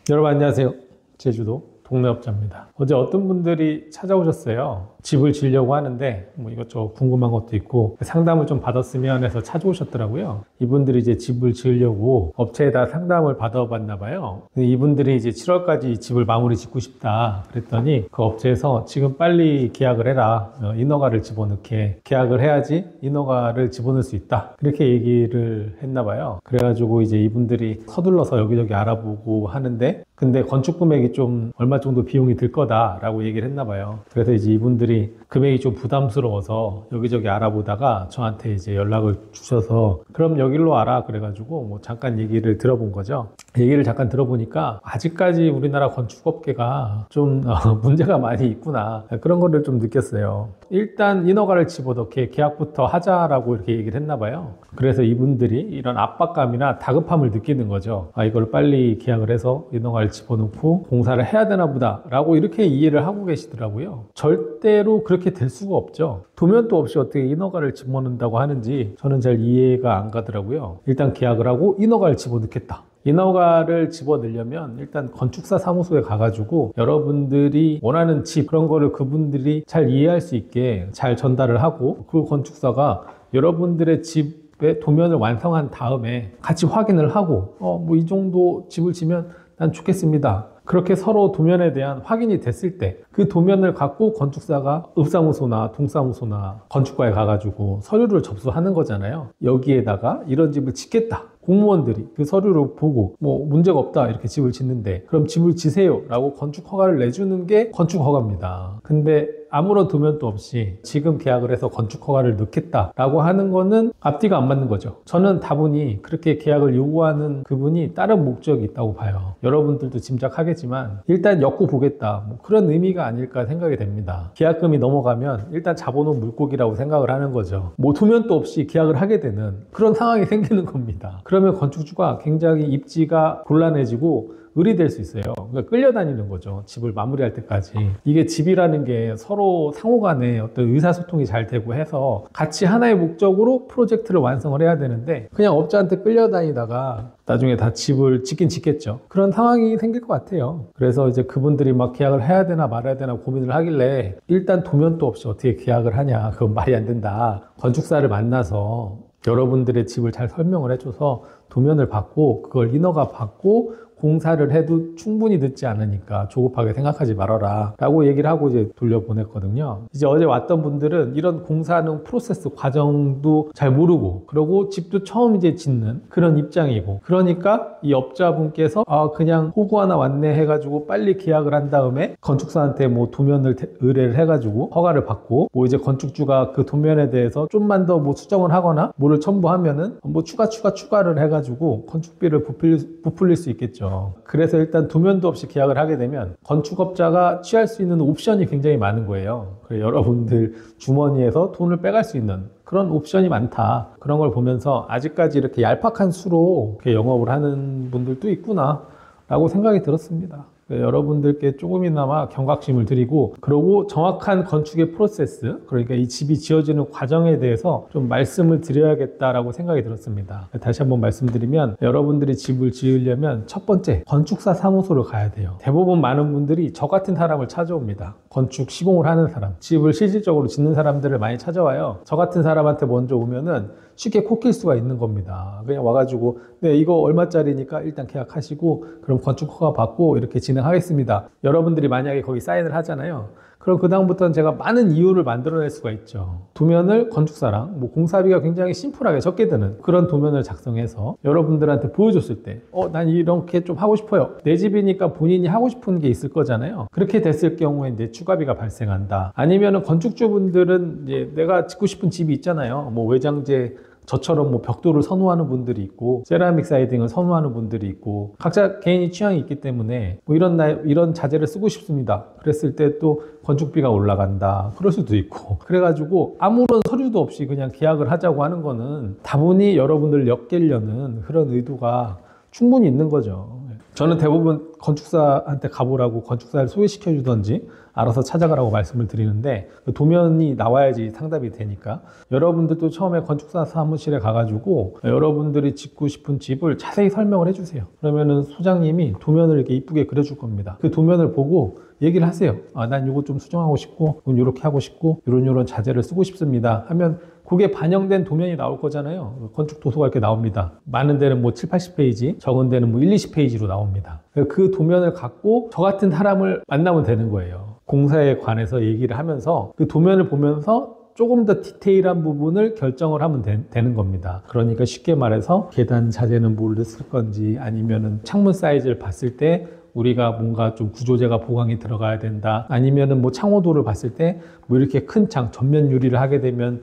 여러분 안녕하세요. 제주도 동네업자입니다. 어제 어떤 분들이 찾아오셨어요. 집을 지으려고 하는데 뭐 이것저것 궁금한 것도 있고 상담을 좀 받았으면 해서 찾아오셨더라고요. 이분들이 이제 집을 지으려고 업체에다 상담을 받아봤나 봐요. 근데 이분들이 이제 7월까지 집을 마무리 짓고 싶다 그랬더니 그 업체에서 지금 빨리 계약을 해라. 인허가를 집어넣게. 계약을 해야지 인허가를 집어넣을 수 있다. 그렇게 얘기를 했나 봐요. 그래가지고 이제 이분들이 서둘러서 여기저기 알아보고 하는데 근데 건축 금액이 좀 얼마 정도 비용이 들 거다라고 얘기를 했나 봐요. 그래서 이제 이분들이 금액이 좀 부담스러워서 여기저기 알아보다가 저한테 이제 연락을 주셔서 그럼 여기로 알아 그래가지고 뭐 잠깐 얘기를 들어본 거죠. 얘기를 잠깐 들어보니까 아직까지 우리나라 건축업계가 좀 문제가 많이 있구나 그런 거를 좀 느꼈어요. 일단 인허가를 집어넣게 계약부터 하자라고 이렇게 얘기를 했나 봐요. 그래서 이분들이 이런 압박감이나 다급함을 느끼는 거죠. 아, 이걸 빨리 계약을 해서 인허가를 집어넣고 공사를 해야 되나 보다 라고 이렇게 이해를 하고 계시더라고요. 절대로 그렇게 될 수가 없죠. 도면도 없이 어떻게 인허가를 집어넣는다고 하는지 저는 잘 이해가 안 가더라고요. 일단 계약을 하고 인허가를 집어넣겠다. 인허가를 집어넣으려면 일단 건축사 사무소에 가가지고 여러분들이 원하는 집 그런 거를 그분들이 잘 이해할 수 있게 잘 전달을 하고 그 건축사가 여러분들의 집의 도면을 완성한 다음에 같이 확인을 하고 뭐 이 정도 집을 지면 난 좋겠습니다. 그렇게 서로 도면에 대한 확인이 됐을 때 그 도면을 갖고 건축사가 읍사무소나 동사무소나 건축과에 가가지고 서류를 접수하는 거잖아요. 여기에다가 이런 집을 짓겠다. 공무원들이 그 서류를 보고 뭐 문제가 없다 이렇게 집을 짓는데 그럼 집을 지세요 라고 건축 허가를 내주는 게 건축 허가입니다. 근데 아무런 도면도 없이 지금 계약을 해서 건축 허가를 넣겠다 라고 하는 거는 앞뒤가 안 맞는 거죠. 저는 다분히 그렇게 계약을 요구하는 그분이 다른 목적이 있다고 봐요. 여러분들도 짐작하겠지만 일단 엮고 보겠다 뭐 그런 의미가 아닐까 생각이 됩니다. 계약금이 넘어가면 일단 잡아놓은 물고기라고 생각을 하는 거죠. 뭐 도면도 없이 계약을 하게 되는 그런 상황이 생기는 겁니다. 그러면 건축주가 굉장히 입지가 곤란해지고 의리될 수 있어요. 그러니까 끌려다니는 거죠. 집을 마무리할 때까지. 이게 집이라는 게 서로 상호 간에 어떤 의사소통이 잘 되고 해서 같이 하나의 목적으로 프로젝트를 완성을 해야 되는데 그냥 업자한테 끌려다니다가 나중에 다 집을 짓긴 짓겠죠. 그런 상황이 생길 것 같아요. 그래서 이제 그분들이 막 계약을 해야 되나 말아야 되나 고민을 하길래 일단 도면도 없이 어떻게 계약을 하냐. 그건 말이 안 된다. 건축사를 만나서 여러분들의 집을 잘 설명을 해줘서 도면을 받고 그걸 인허가 받고 공사를 해도 충분히 늦지 않으니까 조급하게 생각하지 말아라 라고 얘기를 하고 이제 돌려보냈거든요. 이제 어제 왔던 분들은 이런 공사하는 프로세스 과정도 잘 모르고 그리고 집도 처음 이제 짓는 그런 입장이고 그러니까 이 업자분께서 그냥 호구 하나 왔네 해가지고 빨리 계약을 한 다음에 건축사한테 뭐 도면을 의뢰를 해가지고 허가를 받고 뭐 이제 건축주가 그 도면에 대해서 좀만 더 뭐 수정을 하거나 뭐를 첨부하면은 뭐 추가를 해가지고 건축비를 부풀릴 수 있겠죠. 그래서 일단 도면도 없이 계약을 하게 되면 건축업자가 취할 수 있는 옵션이 굉장히 많은 거예요. 여러분들 주머니에서 돈을 빼갈 수 있는 그런 옵션이 많다. 그런 걸 보면서 아직까지 이렇게 얄팍한 수로 이렇게 영업을 하는 분들도 있구나 라고 생각이 들었습니다. 여러분들께 조금이나마 경각심을 드리고 그리고 정확한 건축의 프로세스 그러니까 이 집이 지어지는 과정에 대해서 좀 말씀을 드려야겠다라고 생각이 들었습니다. 다시 한번 말씀드리면 여러분들이 집을 지으려면 첫 번째 건축사 사무소를 가야 돼요. 대부분 많은 분들이 저 같은 사람을 찾아옵니다. 건축 시공을 하는 사람 집을 실질적으로 짓는 사람들을 많이 찾아와요. 저 같은 사람한테 먼저 오면은 쉽게 코낄 수가 있는 겁니다. 그냥 와가지고 네 이거 얼마짜리니까 일단 계약하시고 그럼 건축 허가 받고 이렇게 진행하겠습니다. 여러분들이 만약에 거기 사인을 하잖아요. 그럼 그 다음부터는 제가 많은 이유를 만들어낼 수가 있죠. 도면을 건축사랑 뭐 공사비가 굉장히 심플하게 적게 드는 그런 도면을 작성해서 여러분들한테 보여줬을 때 난 이렇게 좀 하고 싶어요. 내 집이니까 본인이 하고 싶은 게 있을 거잖아요. 그렇게 됐을 경우에 이제 추가비가 발생한다. 아니면은 건축주분들은 이제 내가 짓고 싶은 집이 있잖아요. 뭐 외장재 저처럼 뭐 벽돌을 선호하는 분들이 있고 세라믹 사이딩을 선호하는 분들이 있고 각자 개인의 취향이 있기 때문에 뭐 이런 자재를 쓰고 싶습니다. 그랬을 때 또 건축비가 올라간다. 그럴 수도 있고 그래가지고 아무런 서류도 없이 그냥 계약을 하자고 하는 거는 다분히 여러분들 엮이려는 그런 의도가 충분히 있는 거죠. 저는 대부분 건축사한테 가보라고 건축사를 소개시켜 주던지 알아서 찾아가라고 말씀을 드리는데 도면이 나와야지 상담이 되니까 여러분들도 처음에 건축사 사무실에 가가지고 여러분들이 짓고 싶은 집을 자세히 설명을 해주세요. 그러면은 소장님이 도면을 이렇게 이쁘게 그려줄 겁니다. 그 도면을 보고 얘기를 하세요. 난 이거 좀 수정하고 싶고 이렇게 하고 싶고 이런 자재를 쓰고 싶습니다 하면 그게 반영된 도면이 나올 거잖아요. 건축 도서가 이렇게 나옵니다. 많은 데는 뭐 7, 80페이지, 적은 데는 뭐 1, 20페이지로 나옵니다. 그 도면을 갖고 저 같은 사람을 만나면 되는 거예요. 공사에 관해서 얘기를 하면서 그 도면을 보면서 조금 더 디테일한 부분을 결정을 하면 되는 겁니다. 그러니까 쉽게 말해서 계단 자재는 뭘로 쓸 건지 아니면은 창문 사이즈를 봤을 때 우리가 뭔가 좀 구조재가 보강이 들어가야 된다. 아니면은 뭐 창호도를 봤을 때 뭐 이렇게 큰 창, 전면 유리를 하게 되면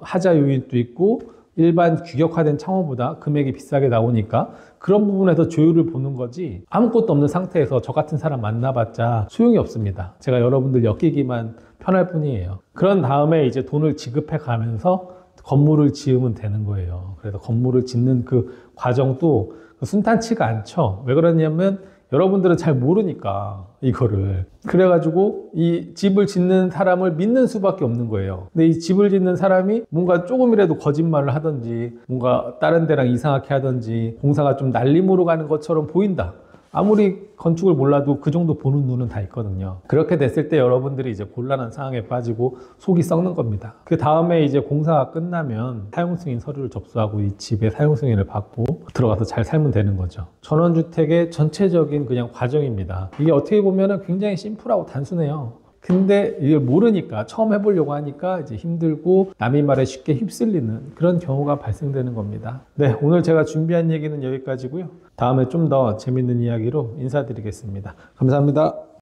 하자 요인도 있고 일반 규격화된 창호보다 금액이 비싸게 나오니까 그런 부분에서 조율을 보는 거지 아무것도 없는 상태에서 저 같은 사람 만나봤자 소용이 없습니다. 제가 여러분들 엮이기만 편할 뿐이에요. 그런 다음에 이제 돈을 지급해 가면서 건물을 지으면 되는 거예요. 그래서 건물을 짓는 그 과정도 순탄치가 않죠. 왜 그러냐면 여러분들은 잘 모르니까 이거를. 그래가지고 이 집을 짓는 사람을 믿는 수밖에 없는 거예요. 근데 이 집을 짓는 사람이 뭔가 조금이라도 거짓말을 하든지 뭔가 다른 데랑 이상하게 하든지 공사가 좀 날림으로 가는 것처럼 보인다. 아무리 건축을 몰라도 그 정도 보는 눈은 다 있거든요. 그렇게 됐을 때 여러분들이 이제 곤란한 상황에 빠지고 속이 썩는 겁니다. 그 다음에 이제 공사가 끝나면 사용승인 서류를 접수하고 이 집의 사용승인을 받고 들어가서 잘 살면 되는 거죠. 전원주택의 전체적인 그냥 과정입니다. 이게 어떻게 보면 굉장히 심플하고 단순해요. 근데 이걸 모르니까 처음 해보려고 하니까 이제 힘들고 남의 말에 쉽게 휩쓸리는 그런 경우가 발생되는 겁니다. 네, 오늘 제가 준비한 얘기는 여기까지고요. 다음에 좀 더 재밌는 이야기로 인사드리겠습니다. 감사합니다.